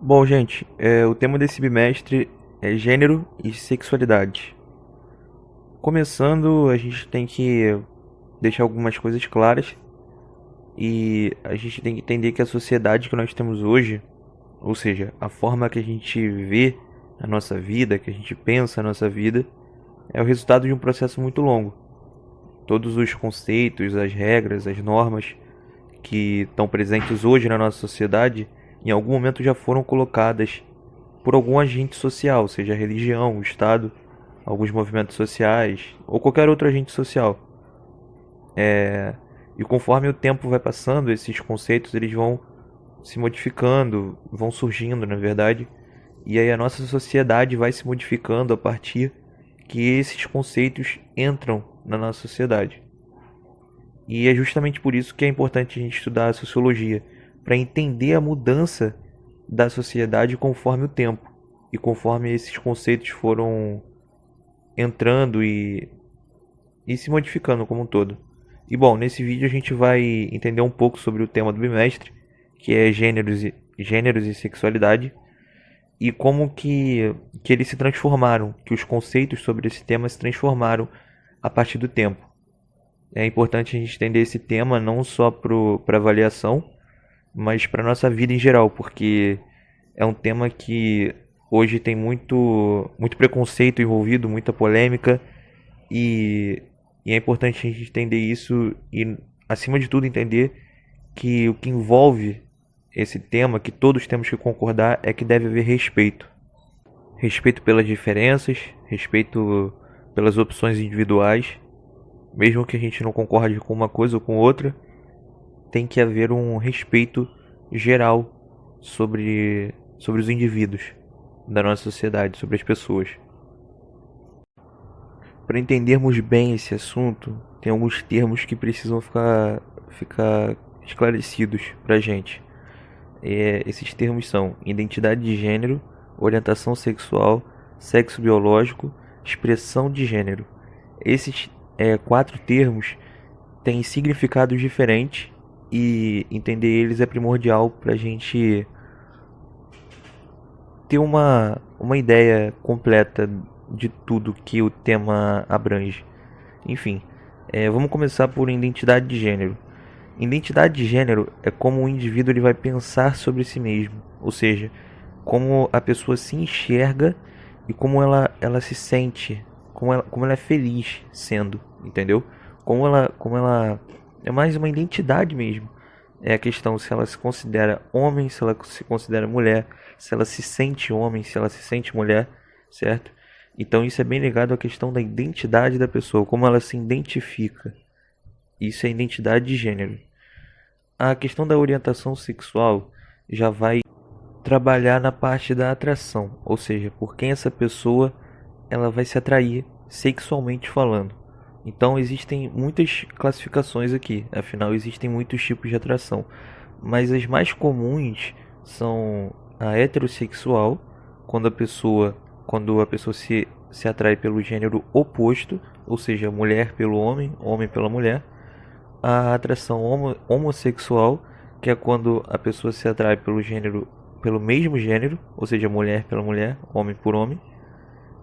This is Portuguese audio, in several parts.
Bom, gente, o tema desse bimestre é gênero e sexualidade. Começando, a gente tem que deixar algumas coisas claras e a gente tem que entender que a sociedade que nós temos hoje, ou seja, a forma que a gente vê a nossa vida, que a gente pensa a nossa vida, é o resultado de um processo muito longo. Todos os conceitos, as regras, as normas que estão presentes hoje na nossa sociedade, em algum momento já foram colocadas por algum agente social, seja a religião, o Estado, alguns movimentos sociais ou qualquer outro agente social. E conforme o tempo vai passando, esses conceitos eles vão se modificando, vão surgindo, na verdade, e aí a nossa sociedade vai se modificando a partir que esses conceitos entram na nossa sociedade. E é justamente por isso que é importante a gente estudar a sociologia, para entender a mudança da sociedade conforme o tempo e conforme esses conceitos foram entrando e se modificando como um todo. E bom, nesse vídeo a gente vai entender um pouco sobre o tema do bimestre, que é gêneros e sexualidade, e como que eles se transformaram, que os conceitos sobre esse tema se transformaram a partir do tempo. É importante a gente entender esse tema não só para avaliação, mas para nossa vida em geral, porque é um tema que hoje tem muito preconceito envolvido, muita polêmica, e, e é importante a gente entender isso e, acima de tudo, entender que o que envolve esse tema, que todos temos que concordar, é que deve haver respeito. Respeito pelas diferenças, respeito pelas opções individuais, mesmo que a gente não concorde com uma coisa ou com outra, tem que haver um respeito geral sobre os indivíduos da nossa sociedade, sobre as pessoas. Para entendermos bem esse assunto, tem alguns termos que precisam ficar esclarecidos para a gente. Esses termos são identidade de gênero, orientação sexual, sexo biológico, expressão de gênero. Esses quatro termos têm significados diferentes e entender eles é primordial para a gente ter uma ideia completa de tudo que o tema abrange. Enfim, vamos começar por identidade de gênero. Identidade de gênero é como o indivíduo ele vai pensar sobre si mesmo, ou seja, como a pessoa se enxerga e como ela se sente, como ela é feliz sendo, entendeu? Como ela é mais uma identidade mesmo. É a questão se ela se considera homem, se ela se considera mulher, se ela se sente homem, se ela se sente mulher, certo? Então isso é bem ligado à questão da identidade da pessoa, como ela se identifica. Isso é identidade de gênero. A questão da orientação sexual já vai trabalhar na parte da atração, ou seja, por quem essa pessoa ela vai se atrair sexualmente falando. Então existem muitas classificações aqui, afinal existem muitos tipos de atração, mas as mais comuns são a heterossexual, quando a pessoa se atrai pelo gênero oposto, ou seja, mulher pelo homem, homem pela mulher. A atração homossexual, que é quando a pessoa se atrai pelo mesmo gênero, ou seja, mulher pela mulher, homem por homem.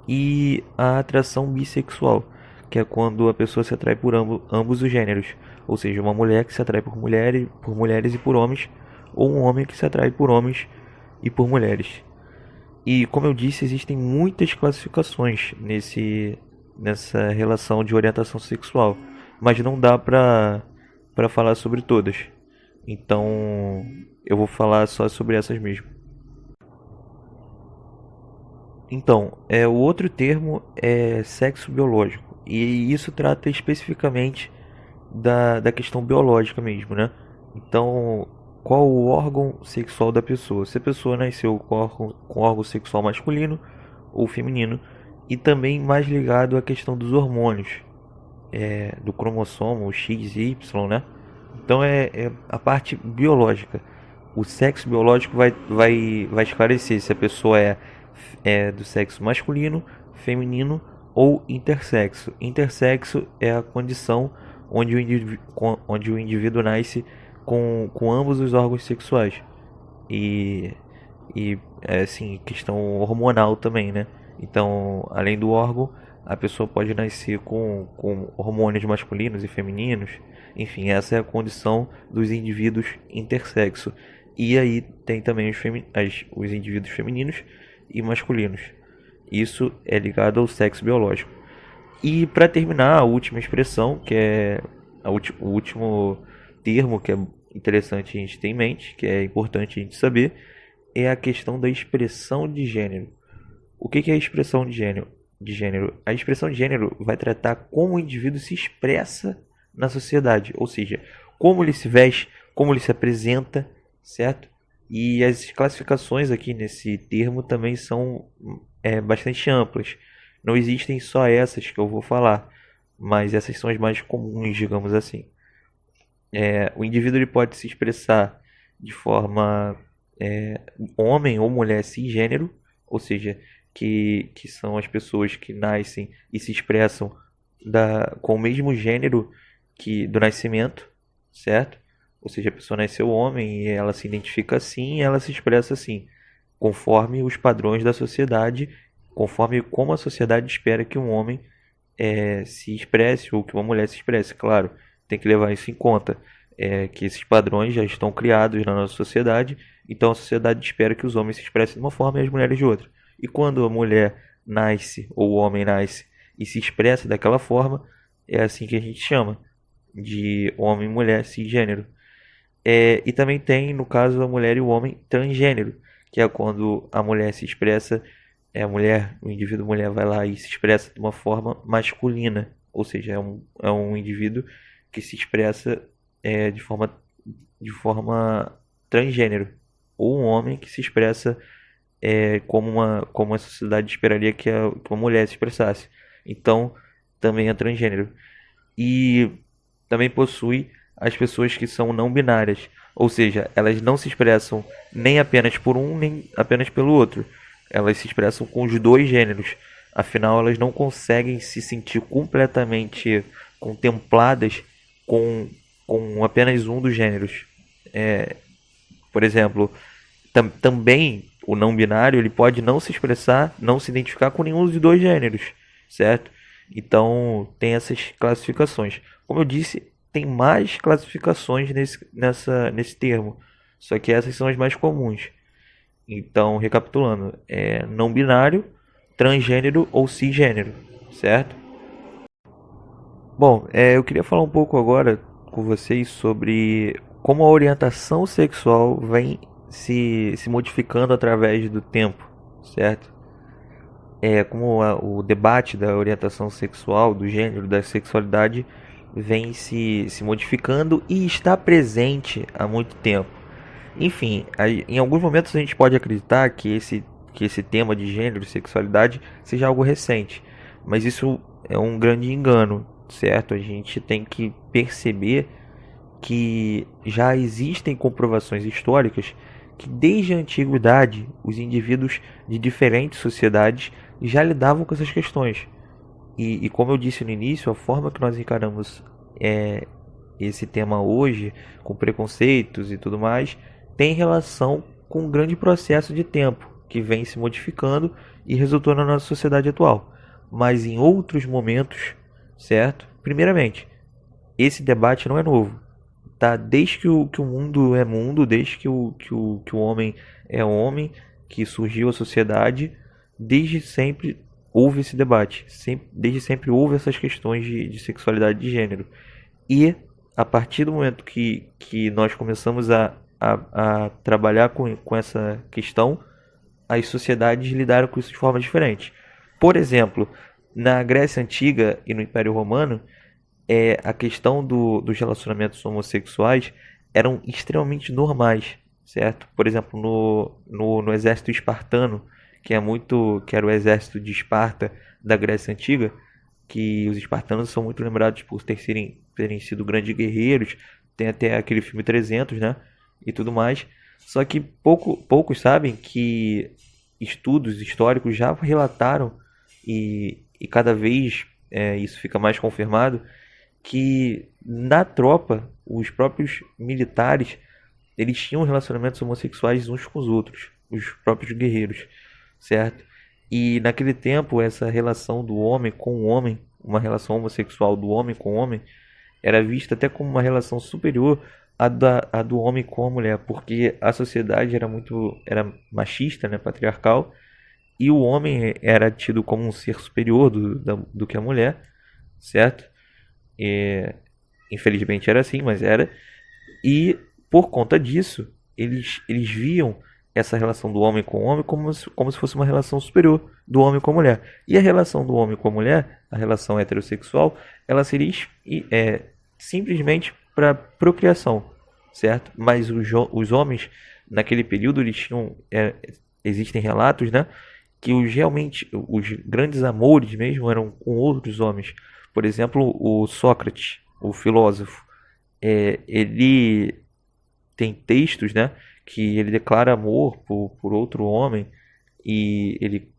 E a atração bissexual, que é quando a pessoa se atrai por ambos os gêneros, ou seja, uma mulher que se atrai por mulheres e por homens, ou um homem que se atrai por homens e por mulheres. E como eu disse, existem muitas classificações nessa relação de orientação sexual, mas não dá para falar sobre todas. Então, eu vou falar só sobre essas mesmo. Então, o outro termo é sexo biológico, e isso trata especificamente da questão biológica mesmo, né? Então, qual o órgão sexual da pessoa? Se a pessoa nasceu com órgão sexual masculino ou feminino, e também mais ligado à questão dos hormônios, do cromossomo X e Y, né? Então é a parte biológica. O sexo biológico vai esclarecer se a pessoa é do sexo masculino, feminino ou intersexo. Intersexo é a condição onde o indivíduo nasce com ambos os órgãos sexuais. E e assim, questão hormonal também, né? Então, além do órgão, a pessoa pode nascer com hormônios masculinos e femininos. Enfim, essa é a condição dos indivíduos intersexo. E aí tem também os indivíduos femininos e masculinos. Isso é ligado ao sexo biológico. E para terminar, a última expressão, que é o último termo que é interessante a gente ter em mente, que é importante a gente saber, é a questão da expressão de gênero. O que é a expressão de gênero? A expressão de gênero vai tratar como o indivíduo se expressa na sociedade, ou seja, como ele se veste, como ele se apresenta, certo? E as classificações aqui nesse termo também são bastante amplas. Não existem só essas que eu vou falar, mas essas são as mais comuns, digamos assim. O indivíduo ele pode se expressar de forma homem ou mulher cisgênero, ou seja, que são as pessoas que nascem e se expressam com o mesmo gênero que do nascimento, certo? Ou seja, a pessoa nasceu homem e ela se identifica assim e ela se expressa assim, conforme os padrões da sociedade, conforme como a sociedade espera que um homem se expresse ou que uma mulher se expresse. Claro, tem que levar isso em conta, que esses padrões já estão criados na nossa sociedade, então a sociedade espera que os homens se expressem de uma forma e as mulheres de outra. E quando a mulher nasce ou o homem nasce e se expressa daquela forma, é assim que a gente chama de homem e mulher cisgênero. E também tem, no caso, a mulher e o homem transgênero, que é quando a mulher se expressa, o indivíduo mulher vai lá e se expressa de uma forma masculina, ou seja, é um indivíduo que se expressa de forma transgênero, ou um homem que se expressa como a sociedade esperaria que uma mulher se expressasse. Então, também é transgênero. E também possui as pessoas que são não binárias, ou seja, elas não se expressam nem apenas por um, nem apenas pelo outro. Elas se expressam com os dois gêneros. Afinal, elas não conseguem se sentir completamente contempladas com, com apenas um dos gêneros. Por exemplo, também o não binário ele pode não se expressar, não se identificar com nenhum dos dois gêneros, certo? Então tem essas classificações. Como eu disse, tem mais classificações nesse termo, só que essas são as mais comuns. Então, recapitulando, não binário, transgênero ou cisgênero, certo? Bom, eu queria falar um pouco agora com vocês sobre como a orientação sexual vem se modificando através do tempo, certo? Como o debate da orientação sexual, do gênero, da sexualidade vem se modificando e está presente há muito tempo. Enfim, em alguns momentos a gente pode acreditar que esse tema de gênero e sexualidade seja algo recente, mas isso é um grande engano, certo? A gente tem que perceber que já existem comprovações históricas que desde a antiguidade os indivíduos de diferentes sociedades já lidavam com essas questões. E como eu disse no início, a forma que nós encaramos esse tema hoje, com preconceitos e tudo mais, tem relação com um grande processo de tempo que vem se modificando e resultou na nossa sociedade atual. Mas em outros momentos, certo? Primeiramente, esse debate não é novo, tá? Desde que o mundo é mundo, desde que o homem é homem, que surgiu a sociedade, desde sempre houve esse debate, desde sempre houve essas questões de sexualidade de gênero. E a partir do momento que nós começamos a trabalhar com essa questão, as sociedades lidaram com isso de forma diferente. Por exemplo, na Grécia Antiga e no Império Romano, a questão dos relacionamentos homossexuais eram extremamente normais, certo? Por exemplo, no exército espartano, que era o exército de Esparta da Grécia Antiga, que os espartanos são muito lembrados por terem sido grandes guerreiros, tem até aquele filme 300, né? E tudo mais. Só que poucos sabem que estudos históricos já relataram, e cada vez isso fica mais confirmado, que na tropa, os próprios militares, eles tinham relacionamentos homossexuais uns com os outros, os próprios guerreiros, certo? E naquele tempo, essa relação do homem com o homem, uma relação homossexual do homem com o homem, era vista até como uma relação superior à do homem com a mulher, porque a sociedade era machista, né, patriarcal, e o homem era tido como um ser superior do que a mulher, certo? E, infelizmente era assim, mas era. E por conta disso, eles viam essa relação do homem com o homem como se fosse uma relação superior do homem com a mulher. E a relação do homem com a mulher, a relação heterossexual, ela seria simplesmente para procriação, certo? Mas os homens, naquele período, eles tinham. Existem relatos, né? Que realmente os grandes amores mesmo eram com outros homens. Por exemplo, o Sócrates, o filósofo, ele tem textos, né, que ele declara amor por outro homem e ele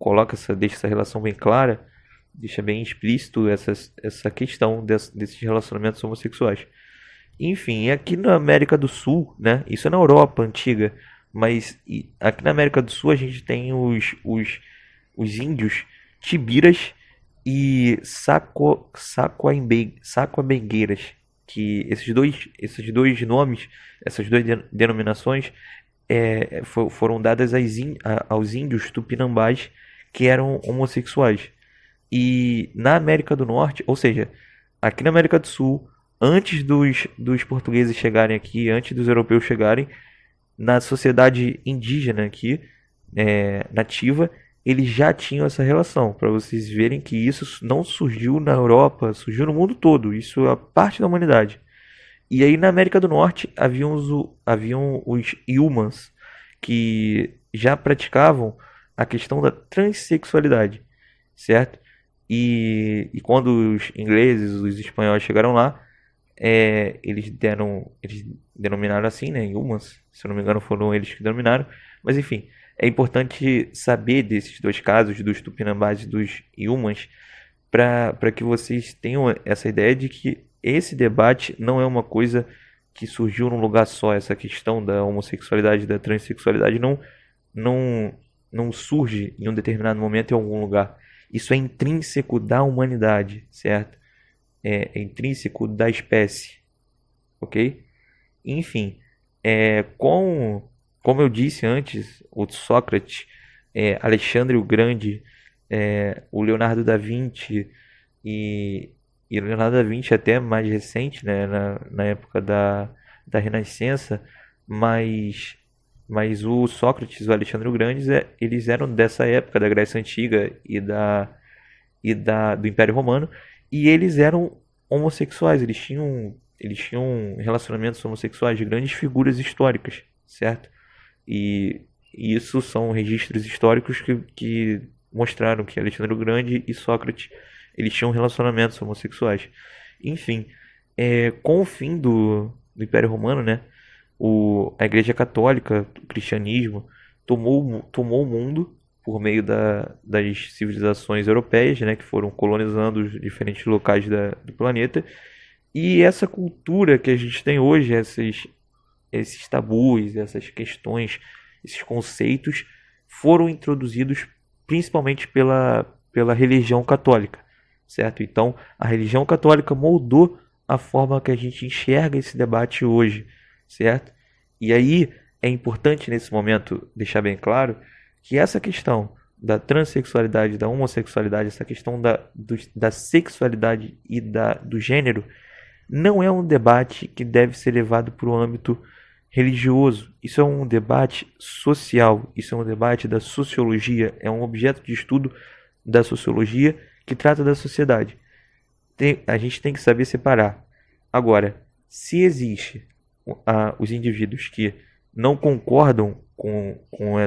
deixa essa relação bem clara, deixa bem explícito essa questão desses relacionamentos homossexuais. Enfim, aqui na América do Sul, né, isso é na Europa antiga, mas aqui na América do Sul a gente tem os índios Tibiras e Sacoabengueiras, que esses dois nomes, essas duas denominações foram dadas aos índios tupinambás que eram homossexuais. E na América do Norte, ou seja, aqui na América do Sul, antes dos portugueses chegarem aqui, antes dos europeus chegarem, na sociedade indígena aqui, nativa, eles já tinham essa relação. Para vocês verem que isso não surgiu na Europa, surgiu no mundo todo. Isso é parte da humanidade. E aí na América do Norte haviam os Humans, que já praticavam a questão da transexualidade, certo? E quando os ingleses, os espanhóis chegaram lá, eles denominaram assim, né, Humans, se eu não me engano foram eles que denominaram, mas enfim, é importante saber desses dois casos, dos Tupinambás e dos Humans, para que vocês tenham essa ideia de que esse debate não é uma coisa que surgiu num lugar só. Essa questão da homossexualidade, da transexualidade não, não surge em um determinado momento em algum lugar. Isso é intrínseco da humanidade, certo? É intrínseco da espécie, ok? Enfim, como eu disse antes, o Sócrates, Alexandre o Grande, o Leonardo da Vinci e o Leonardo da Vinci é até mais recente, né, na época da Renascença, mas, mas o Sócrates e o Alexandre o Grande, eles eram dessa época da Grécia Antiga do Império Romano, e eles eram homossexuais, eles tinham relacionamentos homossexuais de grandes figuras históricas, certo? E isso são registros históricos que mostraram que Alexandre o Grande e Sócrates eles tinham relacionamentos homossexuais. Enfim, com o fim do Império Romano, né, a Igreja Católica, o cristianismo, tomou o mundo por meio das civilizações europeias, né, que foram colonizando os diferentes locais do planeta. E essa cultura que a gente tem hoje, esses tabus, essas questões, esses conceitos foram introduzidos principalmente pela religião católica, certo? Então, a religião católica moldou a forma que a gente enxerga esse debate hoje, certo? E aí é importante nesse momento deixar bem claro que essa questão da transexualidade, da homossexualidade, essa questão da sexualidade e do gênero não é um debate que deve ser levado para o âmbito religioso. Isso é um debate social, isso é um debate da sociologia, é um objeto de estudo da sociologia que trata da sociedade. A gente tem que saber separar. Agora, se existe os indivíduos que não concordam com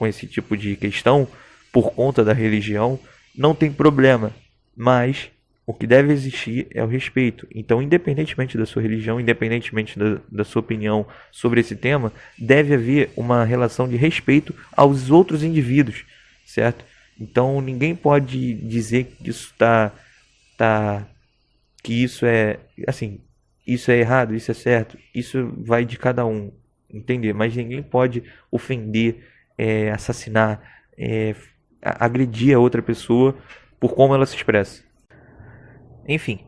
esse tipo de questão por conta da religião, não tem problema, mas o que deve existir é o respeito. Então, independentemente da sua religião, independentemente da sua opinião sobre esse tema, deve haver uma relação de respeito aos outros indivíduos, certo? Então, ninguém pode dizer que que isso é, assim, isso é errado, isso é certo. Isso vai de cada um, entender? Mas ninguém pode ofender assassinar, agredir a outra pessoa por como ela se expressa. Enfim,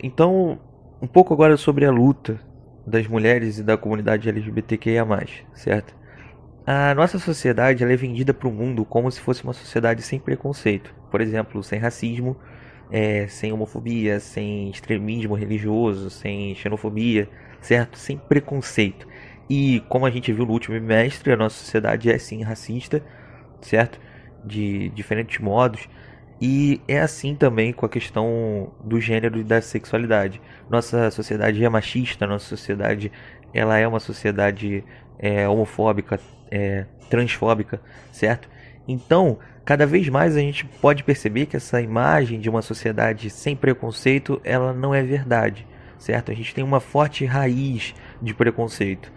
então, um pouco agora sobre a luta das mulheres e da comunidade LGBTQIA+, certo? A nossa sociedade ela é vendida para o mundo como se fosse uma sociedade sem preconceito. Por exemplo, sem racismo, sem homofobia, sem extremismo religioso, sem xenofobia, certo? Sem preconceito. E como a gente viu no último bimestre, a nossa sociedade é sim racista, certo? De diferentes modos. E é assim também com a questão do gênero e da sexualidade. Nossa sociedade é machista, nossa sociedade ela é uma sociedade homofóbica, transfóbica, certo? Então, cada vez mais a gente pode perceber que essa imagem de uma sociedade sem preconceito, ela não é verdade, certo? A gente tem uma forte raiz de preconceito.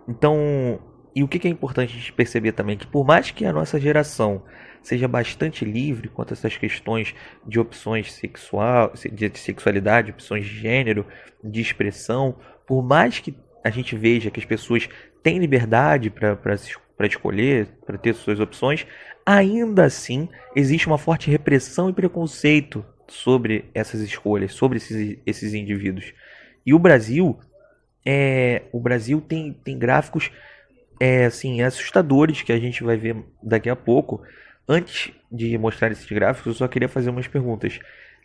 Então, e o que é importante a gente perceber também? Que por mais que a nossa geração seja bastante livre quanto a essas questões de opções sexual, de sexualidade, opções de gênero, de expressão, por mais que a gente veja que as pessoas têm liberdade para escolher, para ter suas opções, ainda assim existe uma forte repressão e preconceito sobre essas escolhas, sobre esses indivíduos. E o Brasil tem gráficos assim, assustadores que a gente vai ver daqui a pouco. Antes de mostrar esses gráficos, eu só queria fazer umas perguntas.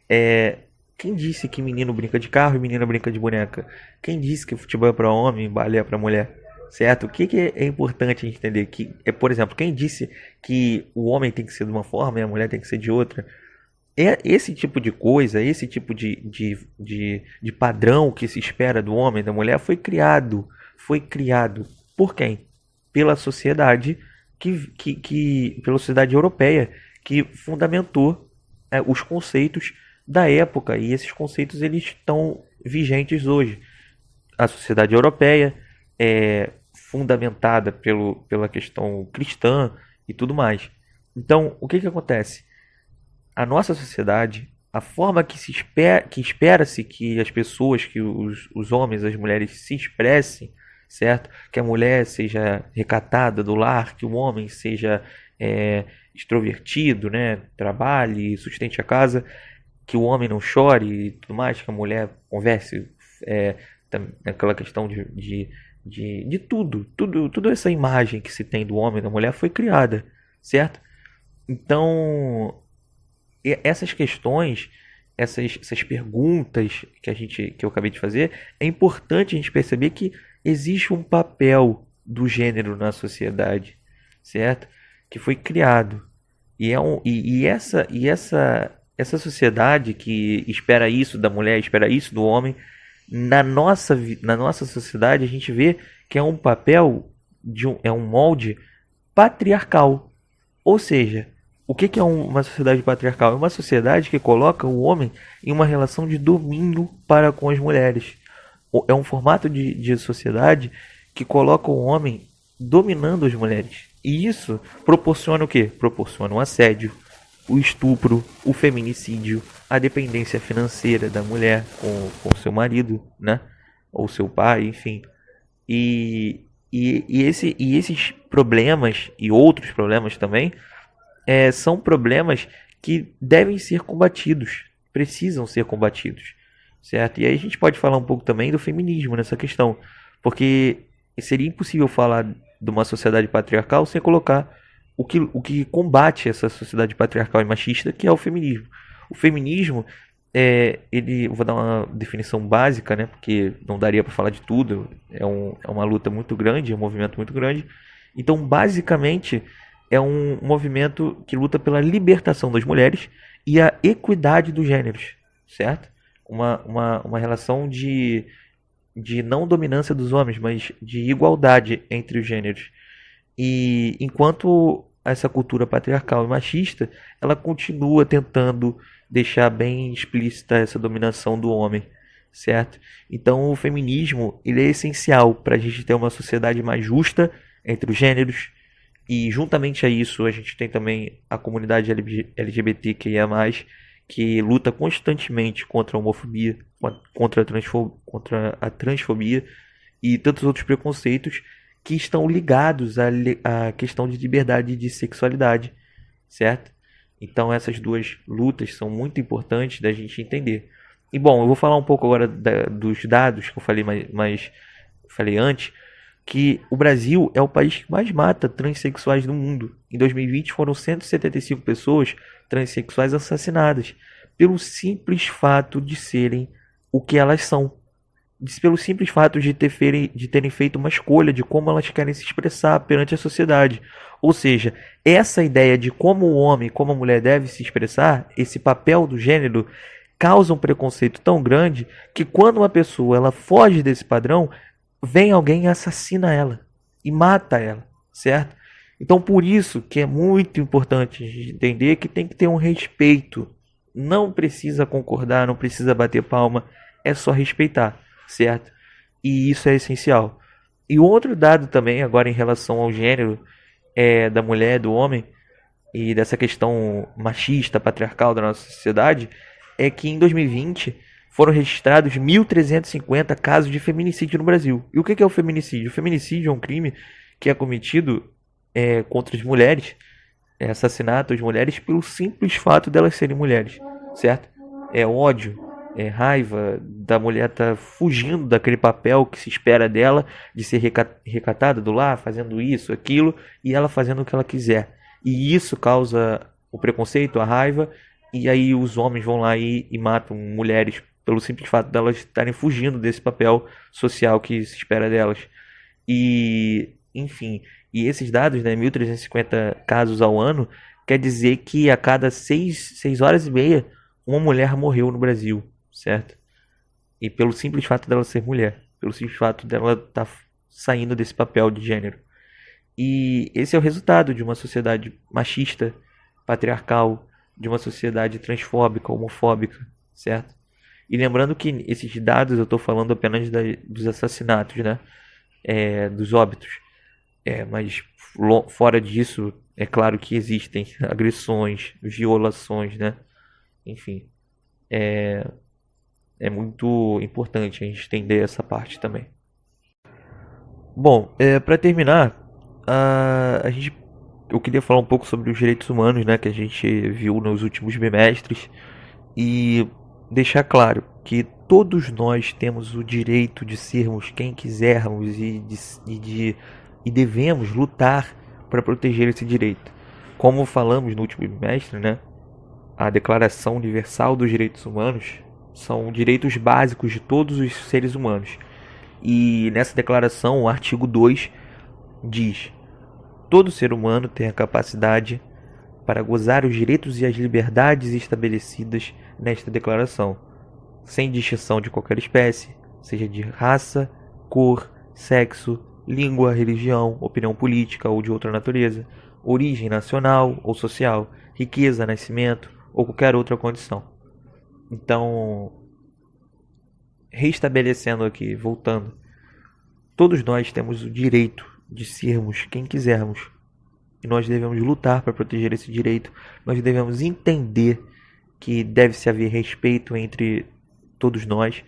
É, quem disse que menino brinca de carro e menina brinca de boneca? Quem disse que futebol é para homem e balé é para mulher? Certo? O que é importante a gente entender? Por exemplo, quem disse que o homem tem que ser de uma forma e a mulher tem que ser de outra? Esse tipo de coisa, esse tipo de padrão que se espera do homem e da mulher foi criado por quem? Pela sociedade pela sociedade europeia que fundamentou os conceitos da época, e esses conceitos eles estão vigentes hoje. A sociedade europeia é fundamentada pela questão cristã e tudo mais. Então, o que acontece? A nossa sociedade, a forma que espera-se que as pessoas, que os homens, as mulheres se expressem, certo? Que a mulher seja recatada do lar, que o homem seja extrovertido, né? Trabalhe, sustente a casa, que o homem não chore e tudo mais, que a mulher converse, é, aquela questão de toda essa imagem que se tem do homem e da mulher foi criada, certo? Então, essas questões, essas perguntas que eu acabei de fazer, é importante a gente perceber que existe um papel do gênero na sociedade, certo? Que foi criado. E essa sociedade que espera isso da mulher, espera isso do homem, na nossa sociedade a gente vê que é um papel, é um molde patriarcal. Ou seja, o que é uma sociedade patriarcal? É uma sociedade que coloca o homem em uma relação de domínio para com as mulheres. É um formato de sociedade que coloca o homem dominando as mulheres. E isso proporciona o quê? Proporciona o assédio, o estupro, o feminicídio, a dependência financeira da mulher com seu marido, né? Ou seu pai, enfim. E esses problemas e outros problemas também são problemas que devem ser combatidos, precisam ser combatidos, certo? E aí a gente pode falar um pouco também do feminismo nessa questão, porque seria impossível falar de uma sociedade patriarcal sem colocar o que combate essa sociedade patriarcal e machista, que é o feminismo. O feminismo, vou dar uma definição básica, né? Porque não daria para falar de tudo. É uma luta muito grande, é um movimento muito grande. Então, basicamente, é um movimento que luta pela libertação das mulheres e a equidade dos gêneros, certo? Uma relação de não dominância dos homens, mas de igualdade entre os gêneros. E enquanto essa cultura patriarcal e machista, ela continua tentando deixar bem explícita essa dominação do homem, certo? Então o feminismo ele é essencial para a gente ter uma sociedade mais justa entre os gêneros, e juntamente a isso a gente tem também a comunidade LGBTQIA+, que luta constantemente contra a homofobia, contra a transfobia e tantos outros preconceitos que estão ligados à questão de liberdade de sexualidade, certo? Então essas duas lutas são muito importantes da gente entender. E bom, eu vou falar um pouco agora dos dados que eu falei falei antes, que o Brasil é o país que mais mata transexuais do mundo. Em 2020 foram 175 pessoas transexuais assassinadas pelo simples fato de serem o que elas são. Pelo simples fato de terem feito uma escolha de como elas querem se expressar perante a sociedade. Ou seja, essa ideia de como o homem e como a mulher deve se expressar, esse papel do gênero, causa um preconceito tão grande que quando uma pessoa ela foge desse padrão, vem alguém e assassina ela e mata ela, certo? Então por isso que é muito importante a gente entender que tem que ter um respeito. Não precisa concordar, não precisa bater palma, é só respeitar, certo? E isso é essencial. E outro dado também, agora em relação ao gênero da mulher, do homem, e dessa questão machista, patriarcal da nossa sociedade, é que em 2020 foram registrados 1.350 casos de feminicídio no Brasil. E o que é o feminicídio? O feminicídio é um crime que é cometido contra as mulheres, assassinato às mulheres pelo simples fato delas serem mulheres, certo? É ódio, é raiva da mulher estar fugindo daquele papel que se espera dela, de ser recatada do lar, fazendo isso, aquilo, e ela fazendo o que ela quiser. E isso causa o preconceito, a raiva, e aí os homens vão lá e matam mulheres pelo simples fato delas estarem fugindo desse papel social que se espera delas. E, enfim, e esses dados, né, 1.350 casos ao ano, quer dizer que a cada 6 horas e meia, uma mulher morreu no Brasil, certo? E pelo simples fato dela ser mulher, pelo simples fato dela estar saindo desse papel de gênero. E esse é o resultado de uma sociedade machista, patriarcal, de uma sociedade transfóbica, homofóbica, certo? E lembrando que esses dados eu estou falando apenas dos assassinatos, né? Dos óbitos. Mas fora disso, é claro que existem agressões, violações, né? Enfim, é muito importante a gente entender essa parte também. Bom, para terminar, eu queria falar um pouco sobre os direitos humanos, né, que a gente viu nos últimos bimestres e deixar claro que todos nós temos o direito de sermos quem quisermos e devemos lutar para proteger esse direito. Como falamos no último bimestre, né, a Declaração Universal dos Direitos Humanos são direitos básicos de todos os seres humanos. E nessa declaração, o artigo 2 diz: todo ser humano tem a capacidade para gozar os direitos e as liberdades estabelecidas nesta declaração, sem distinção de qualquer espécie, seja de raça, cor, sexo, língua, religião, opinião política ou de outra natureza, origem nacional ou social, riqueza, nascimento ou qualquer outra condição. Então, reestabelecendo aqui, voltando, todos nós temos o direito de sermos quem quisermos. E nós devemos lutar para proteger esse direito. Nós devemos entender que deve-se haver respeito entre todos nós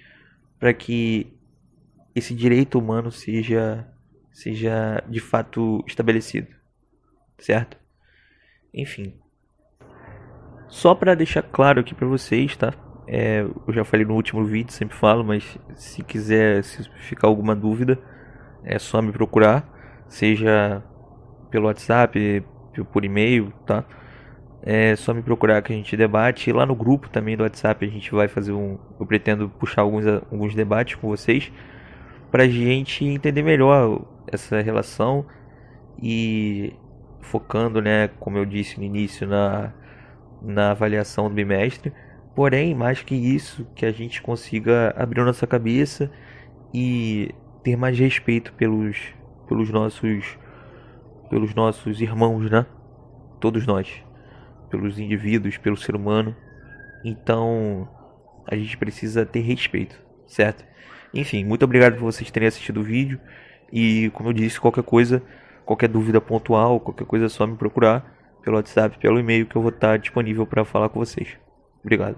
para que esse direito humano seja de fato estabelecido. Certo? Enfim. Só para deixar claro aqui para vocês, tá? Eu já falei no último vídeo, sempre falo, mas se ficar alguma dúvida, é só me procurar, seja pelo WhatsApp, por e-mail, tá? É só me procurar que a gente debate. E lá no grupo também do WhatsApp a gente vai fazer eu pretendo puxar alguns debates com vocês pra gente entender melhor essa relação e focando, né, como eu disse no início, na avaliação do bimestre. Porém, mais que isso, que a gente consiga abrir a nossa cabeça e ter mais respeito pelos nossos irmãos, né? Todos nós, pelos indivíduos, pelo ser humano. Então, a gente precisa ter respeito, certo? Enfim, muito obrigado por vocês terem assistido o vídeo. E, como eu disse, qualquer coisa, qualquer dúvida pontual, qualquer coisa é só me procurar pelo WhatsApp, pelo e-mail, que eu vou estar disponível para falar com vocês. Obrigado.